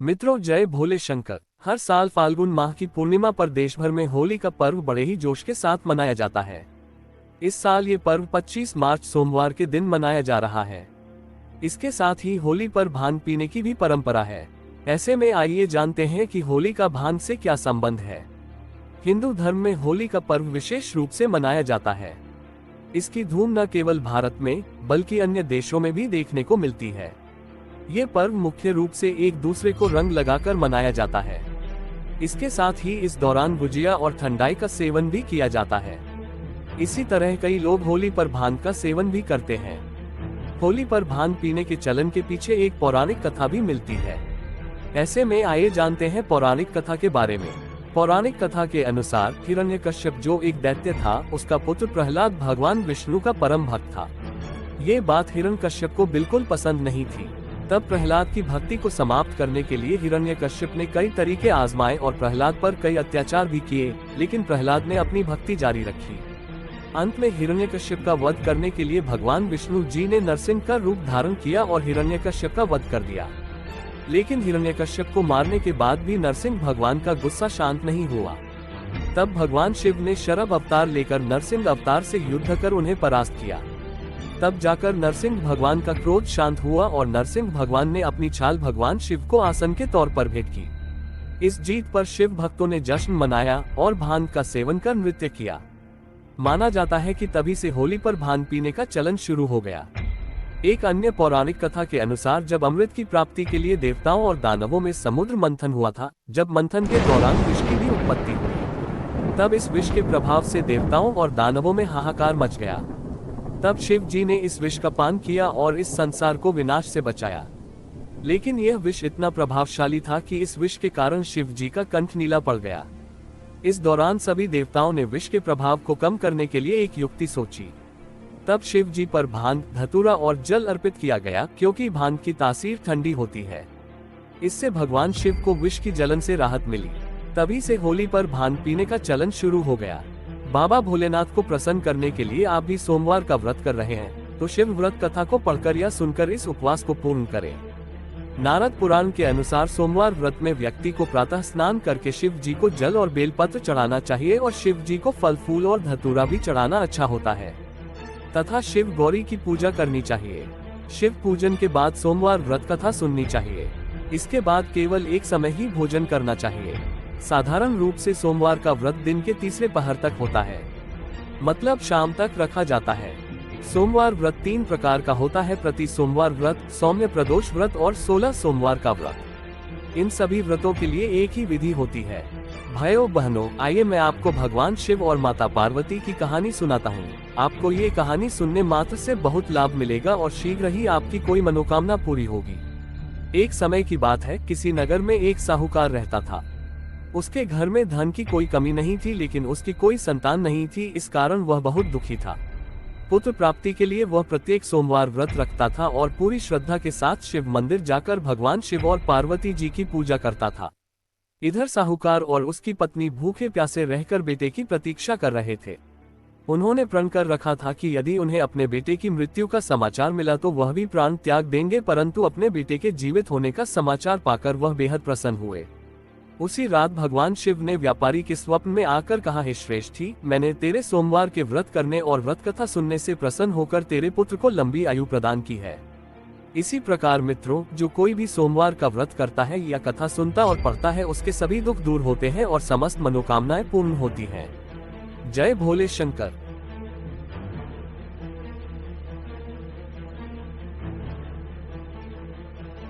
मित्रों, जय भोले शंकर। हर साल फाल्गुन माह की पूर्णिमा पर देश भर में होली का पर्व बड़े ही जोश के साथ मनाया जाता है। इस साल ये पर्व 25 मार्च सोमवार के दिन मनाया जा रहा है। इसके साथ ही होली पर भांग पीने की भी परंपरा है। ऐसे में आइए जानते हैं कि होली का भांग से क्या संबंध है। हिंदू धर्म में होली का पर्व विशेष रूप से मनाया जाता है। इसकी धूम न केवल भारत में बल्कि अन्य देशों में भी देखने को मिलती है। ये पर्व मुख्य रूप से एक दूसरे को रंग लगाकर मनाया जाता है। इसके साथ ही इस दौरान गुजिया और ठंडाई का सेवन भी किया जाता है। इसी तरह कई लोग होली पर भांग का सेवन भी करते हैं। होली पर भांग पीने के चलन के पीछे एक पौराणिक कथा भी मिलती है। ऐसे में आइए जानते हैं पौराणिक कथा के बारे में। पौराणिक कथा के अनुसार हिरण्यकश्यप जो एक दैत्य था, उसका पुत्र प्रहलाद भगवान विष्णु का परम भक्त था। ये बात हिरण्यकश्यप को बिल्कुल पसंद नहीं थी। तब प्रहलाद की भक्ति को समाप्त करने के लिए हिरण्यकश्यप ने कई तरीके आजमाए और प्रहलाद पर कई अत्याचार भी किए, लेकिन प्रहलाद ने अपनी भक्ति जारी रखी। अंत में हिरण्यकश्यप का वध करने के लिए भगवान विष्णु जी ने नरसिंह का रूप धारण किया और हिरण्यकश्यप का वध कर दिया। लेकिन हिरण्यकश्यप को मारने के बाद भी नरसिंह भगवान का गुस्सा शांत नहीं हुआ। तब भगवान शिव ने शरभ अवतार लेकर नरसिंह अवतार से युद्ध कर उन्हें परास्त किया। तब जाकर नरसिंह भगवान का क्रोध शांत हुआ और नरसिंह भगवान ने अपनी छाल भगवान शिव को आसन के तौर पर भेंट की। इस जीत पर शिव भक्तों ने जश्न मनाया और भांग का सेवन कर नृत्य किया। माना जाता है कि तभी से होली पर भांग पीने का चलन शुरू हो गया। एक अन्य पौराणिक कथा के अनुसार जब अमृत की प्राप्ति के लिए देवताओं और दानवों में समुद्र मंथन हुआ था, जब मंथन के दौरान विष की भी उत्पत्ति हुई, तब इस विष के प्रभाव से देवताओं और दानवों में हाहाकार मच गया। तब शिव जी ने इस विष का पान किया और इस संसार को विनाश से बचाया। लेकिन यह विष इतना प्रभावशाली था कि इस विष के कारण शिव जी का कंठ नीला पड़ गया। इस दौरान सभी देवताओं ने विष के प्रभाव को कम करने के लिए एक युक्ति सोची। तब शिव जी पर भांग, धतूरा और जल अर्पित किया गया, क्योंकि भांग की तासीर ठंडी होती है। इससे भगवान शिव को विष की जलन से राहत मिली। तभी से होली पर भांग पीने का चलन शुरू हो गया। बाबा भोलेनाथ को प्रसन्न करने के लिए आप भी सोमवार का व्रत कर रहे हैं, तो शिव व्रत कथा को पढ़कर या सुनकर इस उपवास को पूर्ण करें। नारद पुराण के अनुसार सोमवार व्रत में व्यक्ति को प्रातः स्नान करके शिव जी को जल और बेलपत्र चढ़ाना चाहिए और शिव जी को फल फूल और धतूरा भी चढ़ाना अच्छा होता है तथा शिव गौरी की पूजा करनी चाहिए। शिव पूजन के बाद सोमवार व्रत कथा सुननी चाहिए। इसके बाद केवल एक समय ही भोजन करना चाहिए। साधारण रूप से सोमवार का व्रत दिन के तीसरे पहर तक होता है, मतलब शाम तक रखा जाता है। सोमवार व्रत 3 प्रकार का होता है: प्रति सोमवार व्रत, सौम्य प्रदोष व्रत और 16 सोमवार का व्रत। इन सभी व्रतों के लिए एक ही विधि होती है। भाइयों बहनों, आइए मैं आपको भगवान शिव और माता पार्वती की कहानी सुनाता हूँ। आपको ये कहानी सुनने मात्र से बहुत लाभ मिलेगा और शीघ्र ही आपकी कोई मनोकामना पूरी होगी। एक समय की बात है, किसी नगर में एक साहूकार रहता था। उसके घर में धन की कोई कमी नहीं थी, लेकिन उसकी कोई संतान नहीं थी। इस कारण वह बहुत दुखी था। पुत्र प्राप्ति के लिए वह प्रत्येक सोमवार व्रत रखता था और पूरी श्रद्धा के साथ शिव मंदिर जाकर भगवान शिव और पार्वती जी की पूजा करता था। इधर साहूकार और उसकी पत्नी भूखे प्यासे रहकर बेटे की प्रतीक्षा कर रहे थे। उन्होंने प्रण कर रखा था कि यदि उन्हें अपने बेटे की मृत्यु का समाचार मिला तो वह भी प्राण त्याग देंगे, परंतु अपने बेटे के जीवित होने का समाचार पाकर वह बेहद प्रसन्न हुए। उसी रात भगवान शिव ने व्यापारी के स्वप्न में आकर कहा, हे श्रेष्ठी, मैंने तेरे सोमवार के व्रत करने और व्रत कथा सुनने से प्रसन्न होकर तेरे पुत्र को लंबी आयु प्रदान की है। इसी प्रकार मित्रों, जो कोई भी सोमवार का व्रत करता है या कथा सुनता और पढ़ता है, उसके सभी दुख दूर होते हैं और समस्त मनोकामनाएं पूर्ण होती हैं। जय भोले शंकर।